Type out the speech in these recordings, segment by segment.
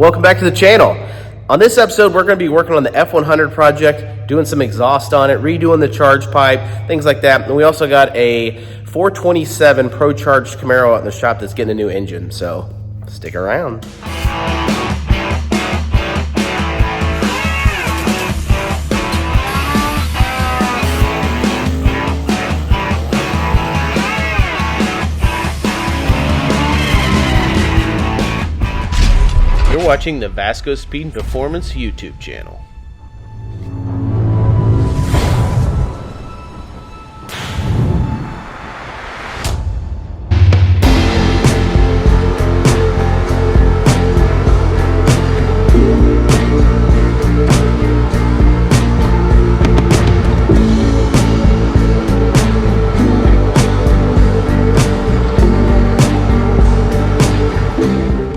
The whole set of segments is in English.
Welcome back to the channel. On this episode, we're going to be working on the F100 project, doing some exhaust on it, redoing the charge pipe, things like that. And we also got a 427 Procharged Camaro out in the shop that's getting a new engine, so stick around. You're watching the Vasco Speed Performance YouTube channel.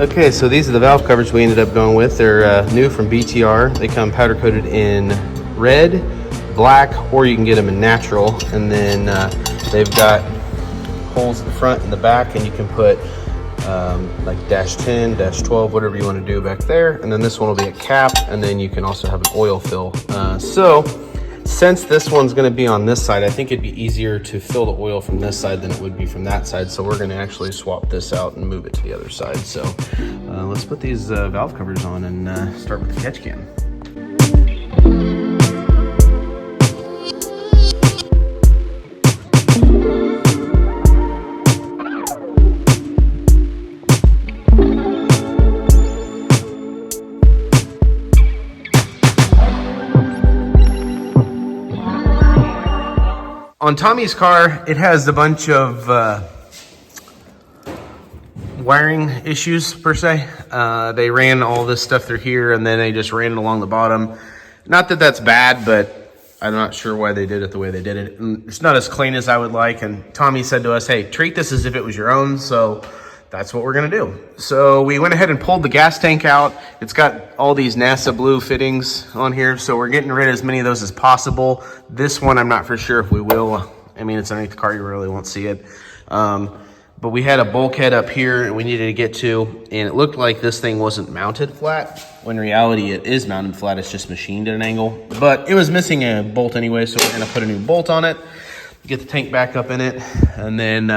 Okay, so these are the valve covers we ended up going with. They're new from BTR. They come powder coated in red, black, or you can get them in natural. And then they've got holes in the front and the back, and you can put like -10, -12, whatever you want to do back there. And then this one will be a cap, and then you can also have an oil fill. So since this one's going to be on this side, I think it'd be easier to fill the oil from this side than it would be from that side. So we're going to actually swap this out and move it to the other side. So let's put these valve covers on and start with the catch can. On Tommy's car, it has a bunch of wiring issues, per se. They ran all this stuff through here, and then they just ran it along the bottom. Not that that's bad, but I'm not sure why they did it the way they did it. And it's not as clean as I would like, and Tommy said to us, hey, treat this as if it was your own, so that's what we're gonna do. So we went ahead and pulled the gas tank out. It's got all these NASA blue fittings on here, so we're getting rid of as many of those as possible. This one, I'm not for sure if we will. I mean, it's underneath the car, you really won't see it. But we had a bulkhead up here and we needed to get to, and it looked like this thing wasn't mounted flat. When in reality, it is mounted flat, it's just machined at an angle. But it was missing a bolt anyway, so we're gonna put a new bolt on it, get the tank back up in it, and then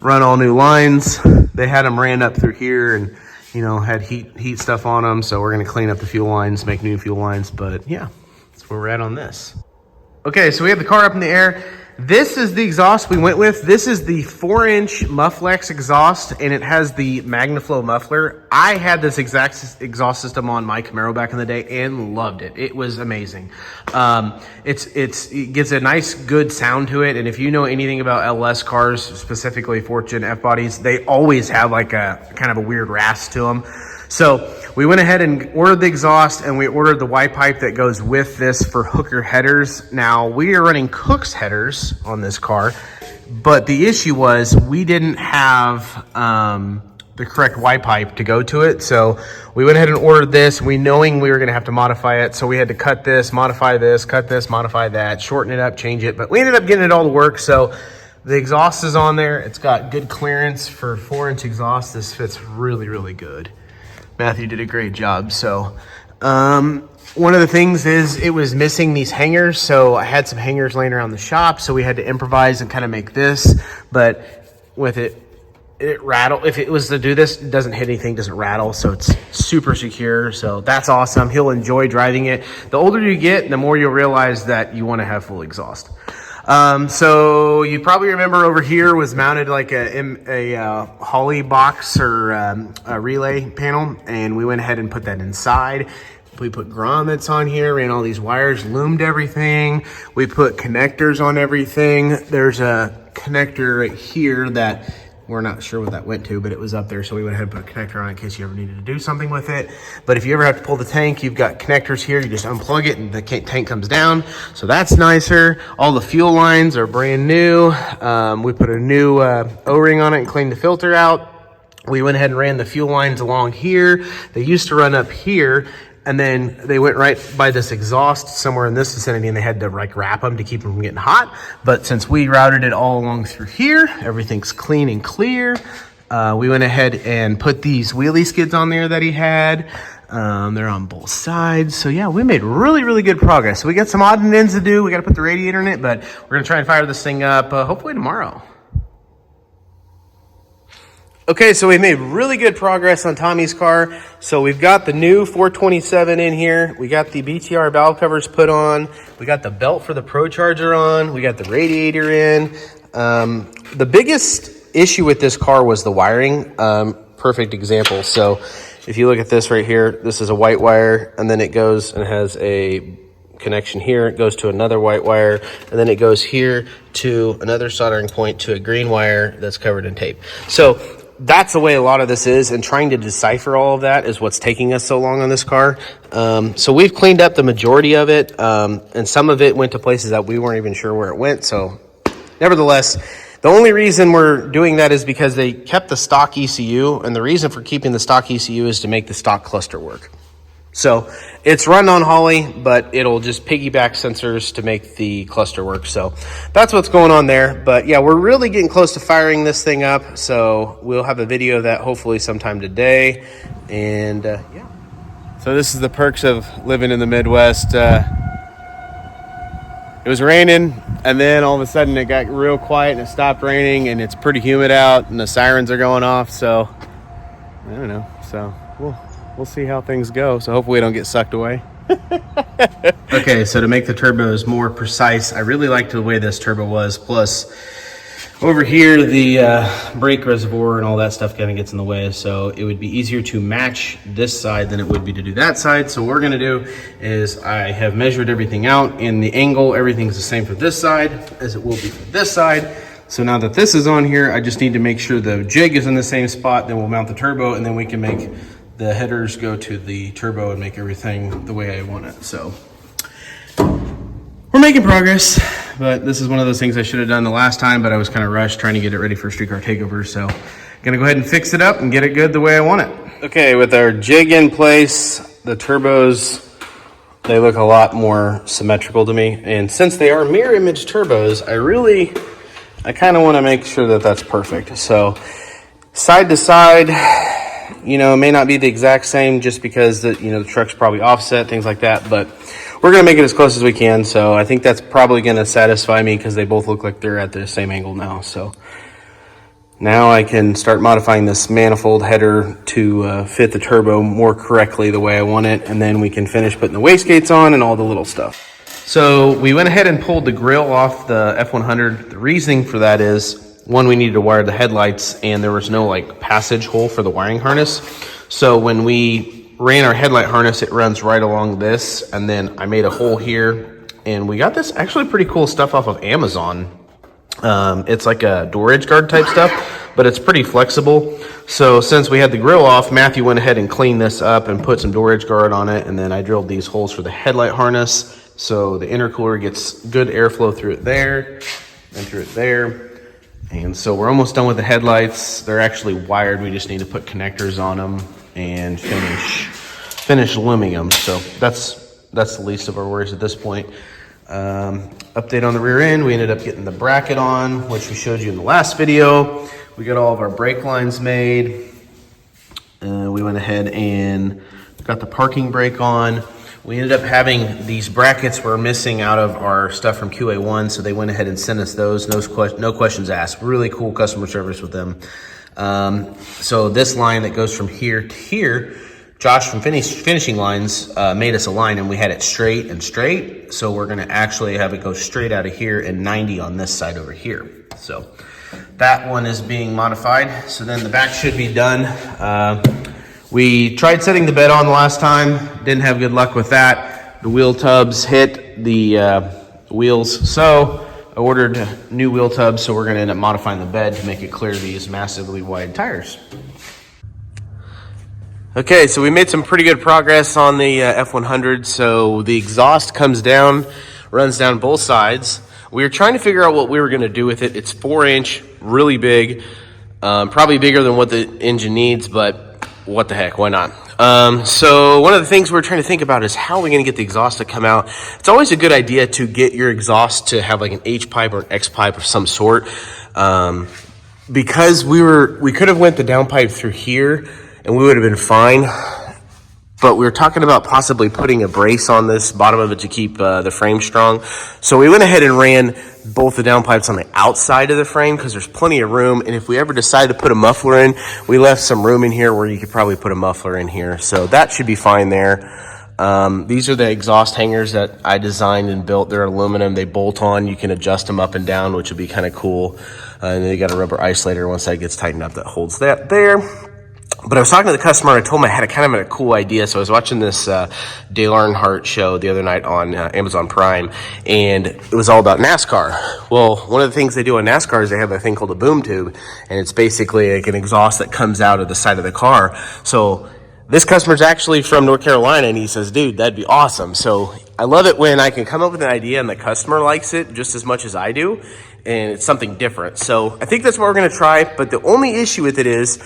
run all new lines. They had them ran up through here and, you know, had heat stuff on them. So we're gonna clean up the fuel lines, make new fuel lines. But yeah, that's where we're at on this. Okay, so we have the car up in the air. This is the exhaust we went with. This is the 4-inch Mufflex exhaust, and it has the MagnaFlow muffler. I had this exact exhaust system on my Camaro back in the day and loved it. It was amazing. It gives a nice, good sound to it. And if you know anything about LS cars, specifically 4th gen F bodies, they always have like a kind of a weird rasp to them. So we went ahead and ordered the exhaust, and we ordered the Y pipe that goes with this for hooker headers. Now we are running Cook's headers on this car, but the issue was we didn't have the correct Y pipe to go to it. So we went ahead and ordered this, knowing we were gonna have to modify it. So we had to cut this, modify this, cut this, modify that, shorten it up, change it, but we ended up getting it all to work. So the exhaust is on there. It's got good clearance for 4-inch exhaust. This fits really, really good. Matthew did a great job. So one of the things is it was missing these hangers. So I had some hangers laying around the shop, so we had to improvise and kind of make this. But with it rattled. If it was to do this, it doesn't hit anything, doesn't rattle. So it's super secure. So that's awesome. He'll enjoy driving it. The older you get, the more you'll realize that you want to have full exhaust. So you probably remember over here was mounted like a Holly box or a relay panel, and we went ahead and put that inside. We put grommets on here, ran all these wires, loomed everything. We put connectors on everything. There's a connector right here that we're not sure what that went to, but it was up there, so we went ahead and put a connector on in case you ever needed to do something with it. But if you ever have to pull the tank, you've got connectors here. You just unplug it and the tank comes down. So that's nicer. All the fuel lines are brand new. We put a new O-ring on it and cleaned the filter out. We went ahead and ran the fuel lines along here. They used to run up here, and then they went right by this exhaust somewhere in this vicinity, and they had to like wrap them to keep them from getting hot. But since we routed it all along through here, everything's clean and clear. We went ahead and put these wheelie skids on there that he had. They're on both sides. So yeah, we made really, really good progress. So we got some odd and ends to do. We got to put the radiator in it, but we're going to try and fire this thing up hopefully tomorrow. Okay, so we made really good progress on Tommy's car. So we've got the new 427 in here. We got the BTR valve covers put on. We got the belt for the Procharger on. We got the radiator in. The biggest issue with this car was the wiring. Perfect example. So if you look at this right here, this is a white wire, and then it goes and has a connection here. It goes to another white wire, and then it goes here to another soldering point to a green wire that's covered in tape. So that's the way a lot of this is, and trying to decipher all of that is what's taking us so long on this car. So we've cleaned up the majority of it, and some of it went to places that we weren't even sure where it went. So nevertheless, the only reason we're doing that is because they kept the stock ECU, and the reason for keeping the stock ECU is to make the stock cluster work. So it's run on Holley, but it'll just piggyback sensors to make the cluster work. So that's what's going on there. But yeah, we're really getting close to firing this thing up. So we'll have a video of that hopefully sometime today. And yeah. So this is the perks of living in the Midwest. It was raining, and then all of a sudden it got real quiet and it stopped raining, and it's pretty humid out and the sirens are going off. So I don't know. So we'll see how things go. So hopefully we don't get sucked away. Okay, so to make the turbos more precise, I really liked the way this turbo was. Plus, over here, the brake reservoir and all that stuff kind of gets in the way. So it would be easier to match this side than it would be to do that side. So what we're gonna do is I have measured everything out. In the angle, everything's the same for this side as it will be for this side. So now that this is on here, I just need to make sure the jig is in the same spot. Then we'll mount the turbo, and then we can make the headers go to the turbo and make everything the way I want it. So we're making progress, but this is one of those things I should have done the last time, but I was kind of rushed trying to get it ready for Street Car Takeover. So gonna go ahead and fix it up and get it good the way I want it. Okay, with our jig in place, the turbos, they look a lot more symmetrical to me. And since they are mirror image turbos, I kind of want to make sure that that's perfect. So side to side, you know, it may not be the exact same just because the truck's probably offset, things like that, but we're going to make it as close as we can. So I think that's probably going to satisfy me because they both look like they're at the same angle now. So now I can start modifying this manifold header to fit the turbo more correctly the way I want it. And then we can finish putting the wastegates on and all the little stuff. So we went ahead and pulled the grill off the F100. The reasoning for that is, one, we needed to wire the headlights, and there was no passage hole for the wiring harness. So when we ran our headlight harness, it runs right along this, and then I made a hole here, and we got this actually pretty cool stuff off of Amazon. It's like a door edge guard type stuff, but it's pretty flexible. So since we had the grill off, Matthew went ahead and cleaned this up and put some door edge guard on it, and then I drilled these holes for the headlight harness, so the intercooler gets good airflow through it there and through it there. And so we're almost done with the headlights. They're actually wired. We just need to put connectors on them and finish looming them. So that's the least of our worries at this point. Update on the rear end. We ended up getting the bracket on, which we showed you in the last video. We got all of our brake lines made. We went ahead and got the parking brake on. We ended up having these brackets were missing out of our stuff from QA1, so they went ahead and sent us those. No questions asked. Really cool customer service with them. So this line that goes from here to here, Josh from Finishing Lines made us a line, and we had it straight and straight. So we're gonna actually have it go straight out of here and 90 on this side over here. So that one is being modified. So then the back should be done. We tried setting the bed on the last time, didn't have good luck with that. The wheel tubs hit the wheels, so I ordered new wheel tubs, so we're gonna end up modifying the bed to make it clear these massively wide tires. Okay, so we made some pretty good progress on the F100. So the exhaust comes down, runs down both sides. We were trying to figure out what we were gonna do with it. It's 4-inch, really big, probably bigger than what the engine needs, but what the heck, why not? So one of the things we're trying to think about is how are we going to get the exhaust to come out. It's always a good idea to get your exhaust to have like an H pipe or an X pipe of some sort. because we could have went the downpipe through here and we would have been fine. But we were talking about possibly putting a brace on this bottom of it to keep the frame strong. So we went ahead and ran both the downpipes on the outside of the frame because there's plenty of room. And if we ever decide to put a muffler in, we left some room in here where you could probably put a muffler in here. So that should be fine there. These are the exhaust hangers that I designed and built. They're aluminum. They bolt on. You can adjust them up and down, which would be kind of cool. And then you got a rubber isolator once that gets tightened up that holds that there. But I was talking to the customer. I told him I had a cool idea. So I was watching this Dale Earnhardt show the other night on Amazon Prime, and it was all about NASCAR. Well, one of the things they do on NASCAR is they have a thing called a boom tube, and it's basically like an exhaust that comes out of the side of the car. So this customer's actually from North Carolina, and he says, dude, that'd be awesome. So I love it when I can come up with an idea and the customer likes it just as much as I do, and it's something different. So I think that's what we're going to try, but the only issue with it is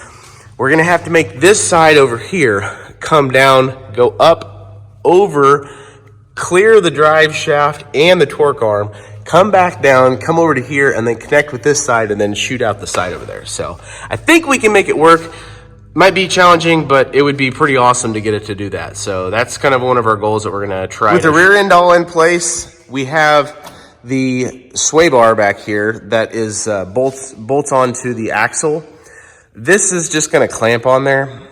we're going to have to make this side over here come down, go up, over, clear the drive shaft and the torque arm, come back down, come over to here, and then connect with this side and then shoot out the side over there. So I think we can make it work. Might be challenging, but it would be pretty awesome to get it to do that. So that's kind of one of our goals that we're going to try. With the rear end all in place, we have the sway bar back here that is bolts onto the axle. This is just going to clamp on there.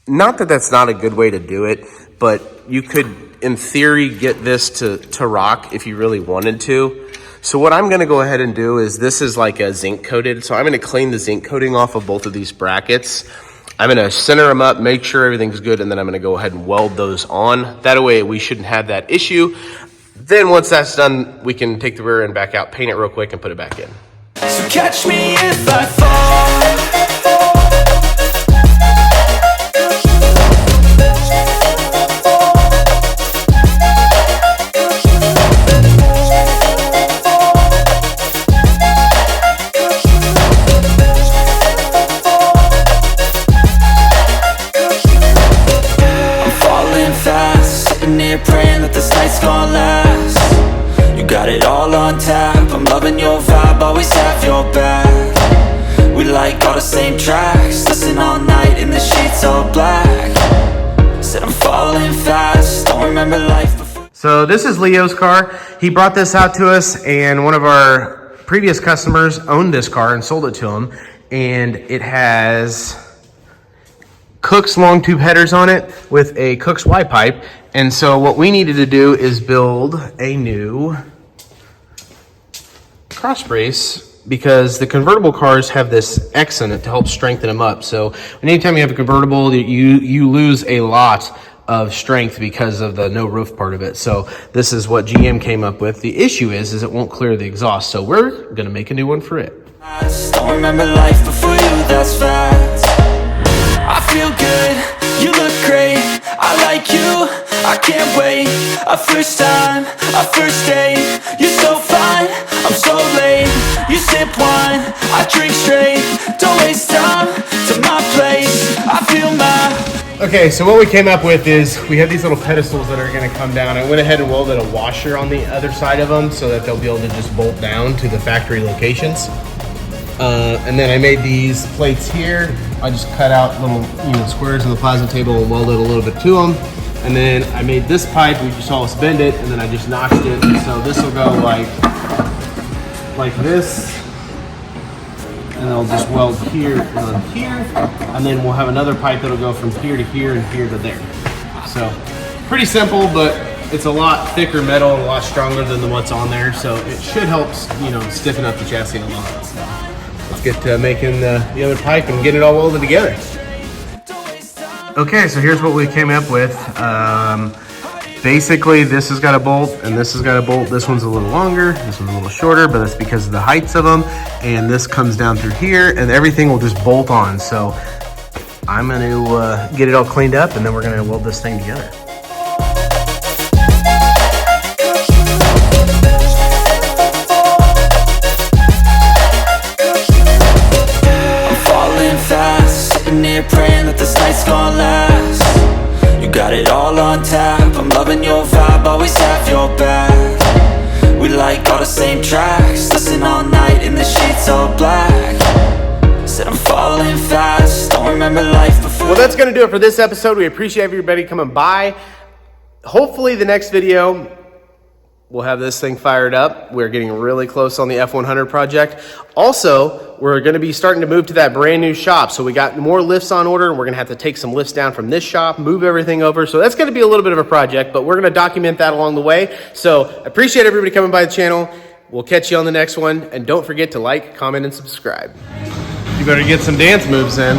Not that that's not a good way to do it, but you could, in theory, get this to rock if you really wanted to. So what I'm going to go ahead and do is, this is like a zinc coated. So I'm going to clean the zinc coating off of both of these brackets. I'm going to center them up, make sure everything's good, and then I'm going to go ahead and weld those on. That way we shouldn't have that issue. Then once that's done, we can take the rear end back out, paint it real quick, and put it back in. So catch me if I fall. Praying that this night's gonna last. You got it all on tap. I'm loving your vibe, always have your back. We like all the same tracks, listen all night in the sheets all black. Said I'm falling fast, don't remember life before. So this is Leo's car. He brought this out to us, and one of our previous customers owned this car and sold it to him. And it has Cook's long tube headers on it with a Cook's Y pipe. And so what we needed to do is build a new cross brace, because the convertible cars have this X in it to help strengthen them up. So anytime you have a convertible, you lose a lot of strength because of the no roof part of it. So this is what GM came up with. The issue is it won't clear the exhaust. So we're gonna make a new one for it. Don't remember life before you, that's fact. I feel good, you look great, I like you, I can't wait. A first time, a first date, you're so fine, I'm so late. You sip wine, I drink straight, don't waste time to my place, I feel my... Okay, so what we came up with is we have these little pedestals that are going to come down. I went ahead and welded a washer on the other side of them so that they'll be able to just bolt down to the factory locations. And then I made these plates here. I just cut out little squares on the plasma table and welded a little bit to them. And then I made this pipe, we just saw us bend it, and then I just notched it. And so this will go like this. And I'll just weld here and here. And then we'll have another pipe that'll go from here to here and here to there. So pretty simple, but it's a lot thicker metal and a lot stronger than what's on there. So it should help, stiffen up the chassis a lot. So let's get to making the other pipe and get it all welded together. Okay, so here's what we came up with. Basically, this has got a bolt and this has got a bolt. This one's a little longer, this one's a little shorter, but that's because of the heights of them. And this comes down through here and everything will just bolt on. So I'm gonna get it all cleaned up and then we're gonna weld this thing together. Praying that this night's gonna last. You got it all on tap. I'm loving your vibe, always have your back. We like all the same tracks, listen all night in the sheets all black. said I'm falling fast, don't remember life before. Well, that's going to do it for this episode. We appreciate everybody coming by. Hopefully the next video, we'll have this thing fired up. We're getting really close on the F100 project. Also, we're going to be starting to move to that brand new shop. So we got more lifts on order, and we're going to have to take some lifts down from this shop, move everything over. So that's going to be a little bit of a project, but we're going to document that along the way. So appreciate everybody coming by the channel. We'll catch you on the next one. And don't forget to like, comment, and subscribe. You better get some dance moves in.